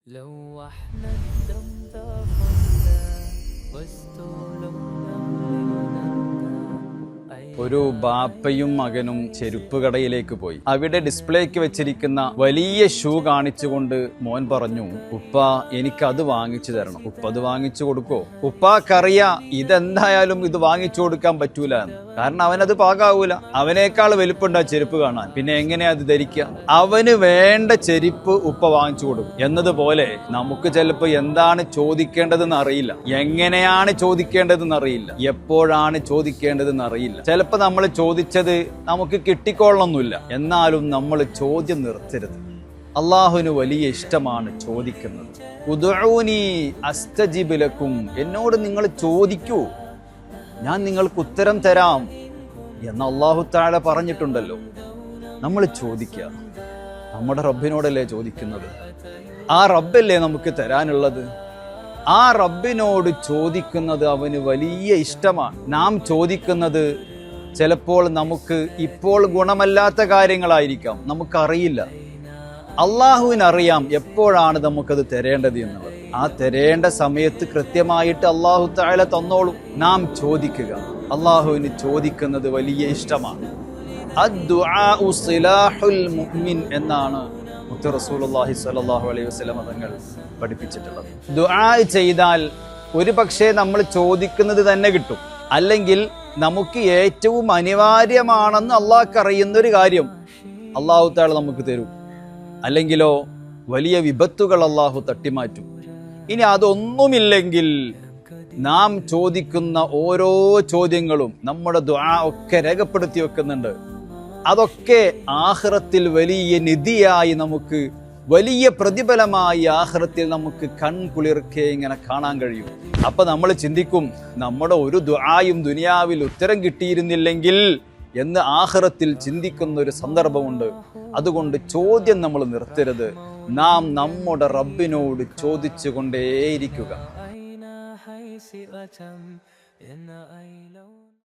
لوحنا الدم تفضى واستولونا ഒരു ബാപ്പയും മകനും ചെരുപ്പ് കടയിലേക്ക് പോയി. അവിടെ ഡിസ്പ്ലേക്ക് വെച്ചിരിക്കുന്ന വലിയ ഷൂ കാണിച്ചുകൊണ്ട് മോൻ പറഞ്ഞു, ഉപ്പ എനിക്ക് അത് വാങ്ങിച്ചു തരണം. ഉപ്പ അത് വാങ്ങിച്ചു കൊടുക്കോ? ഉപ്പാക്കറിയാ ഇതെന്തായാലും ഇത് വാങ്ങിച്ചു കൊടുക്കാൻ പറ്റൂല എന്ന്. കാരണം അവനത് പാകാവൂല. അവനേക്കാൾ വലിപ്പുണ്ട് ആ ചെരുപ്പ് കാണാൻ. പിന്നെ എങ്ങനെയാ അത് ധരിക്കുക? അവന് വേണ്ട ചെരുപ്പ് ഉപ്പ വാങ്ങിച്ചു കൊടുക്കും എന്നതുപോലെ നമുക്ക് ചിലപ്പോൾ എന്താണ് ചോദിക്കേണ്ടതെന്ന് അറിയില്ല, എങ്ങനെയാണ് ചോദിക്കേണ്ടതെന്ന് അറിയില്ല, എപ്പോഴാണ് ചോദിക്കേണ്ടതെന്ന് അറിയില്ല. ചിലപ്പോൾ നമ്മൾ ചോദിച്ചത് നമുക്ക് കിട്ടിക്കൊള്ളൊന്നുമില്ല. എന്നാലും നമ്മൾ ചോദ്യം നിർത്തരുത്. അള്ളാഹുവിന് വലിയ ഇഷ്ടമാണ് ചോദിക്കുന്നത്. ഉദ്ഊനി അസ്തജിബ് ലക്കും, എന്നോട് നിങ്ങൾ ചോദിക്കൂ, ഞാൻ നിങ്ങൾക്ക് ഉത്തരം തരാം എന്ന് അല്ലാഹു തആല പറഞ്ഞിട്ടുണ്ടല്ലോ. നമ്മൾ ചോദിക്കുക. നമ്മുടെ റബ്ബിനോടല്ലേ ചോദിക്കുന്നത്? ആ റബ്ബല്ലേ നമുക്ക് തരാനുള്ളത്. ആ റബ്ബിനോട് ചോദിക്കുന്നത് അവന് വലിയ ഇഷ്ടമാണ്. നാം ചോദിക്കുന്നത് ചിലപ്പോൾ നമുക്ക് ഇപ്പോൾ ഗുണമല്ലാത്ത കാര്യങ്ങളായിരിക്കാം, നമുക്കറിയില്ല. അള്ളാഹുവിനറിയാം എപ്പോഴാണ് നമുക്കത് തരേണ്ടത് എന്നുള്ളത്. ആ തരേണ്ട സമയത്ത് കൃത്യമായിട്ട് അല്ലാഹു തആല തന്നോളും. നാം ചോദിക്കുക. അള്ളാഹുവിന് ചോദിക്കുന്നത് വലിയ ഇഷ്ടമാണ്. അദ്ദുആഉ സിലാഹുൽ മുഅ്മിൻ എന്നാണ് മുത്ത് റസൂലുള്ളാഹി സ്വല്ലല്ലാഹു അലൈഹി വസല്ലം തങ്ങൾ പഠിപ്പിച്ചിട്ടുള്ളത്. ദുആ ചെയ്താൽ ഒരു പക്ഷേ നമ്മൾ ചോദിക്കുന്നത് തന്നെ കിട്ടും. അല്ലെങ്കിൽ നമുക്ക് ഏറ്റവും അനിവാര്യമാണെന്ന് അള്ളാഹ്ക്ക് അറിയുന്നൊരു കാര്യം അല്ലാഹു തആല നമുക്ക് തരും. അല്ലെങ്കിലോ വലിയ വിപത്തുകൾ അള്ളാഹു തട്ടിമാറ്റും. ഇനി അതൊന്നുമില്ലെങ്കിൽ നാം ചോദിക്കുന്ന ഓരോ ചോദ്യങ്ങളും നമ്മുടെ ദുആ ഒക്കെ രേഖപ്പെടുത്തി വെക്കുന്നുണ്ട്. അതൊക്കെ ആഖിറത്തിൽ വലിയ നിധിയായി, നമുക്ക് വലിയ പ്രതിഫലമായി ആഖിറത്തിൽ നമുക്ക് കൺകുളിർക്കെ ഇങ്ങനെ കാണാൻ കഴിയും. അപ്പൊ നമ്മൾ ചിന്തിക്കും, നമ്മുടെ ഒരു ദുആയും ദുനിയാവിൽ ഉത്തരം കിട്ടിയിരുന്നില്ലെങ്കിൽ എന്ന് ആഖിറത്തിൽ ചിന്തിക്കുന്ന ഒരു സന്ദർഭമുണ്ട്. അതുകൊണ്ട് ചോദ്യം നമ്മൾ നിർത്തരുത്. നാം നമ്മുടെ റബ്ബിനോട് ചോദിച്ചു കൊണ്ടേയിരിക്കുക.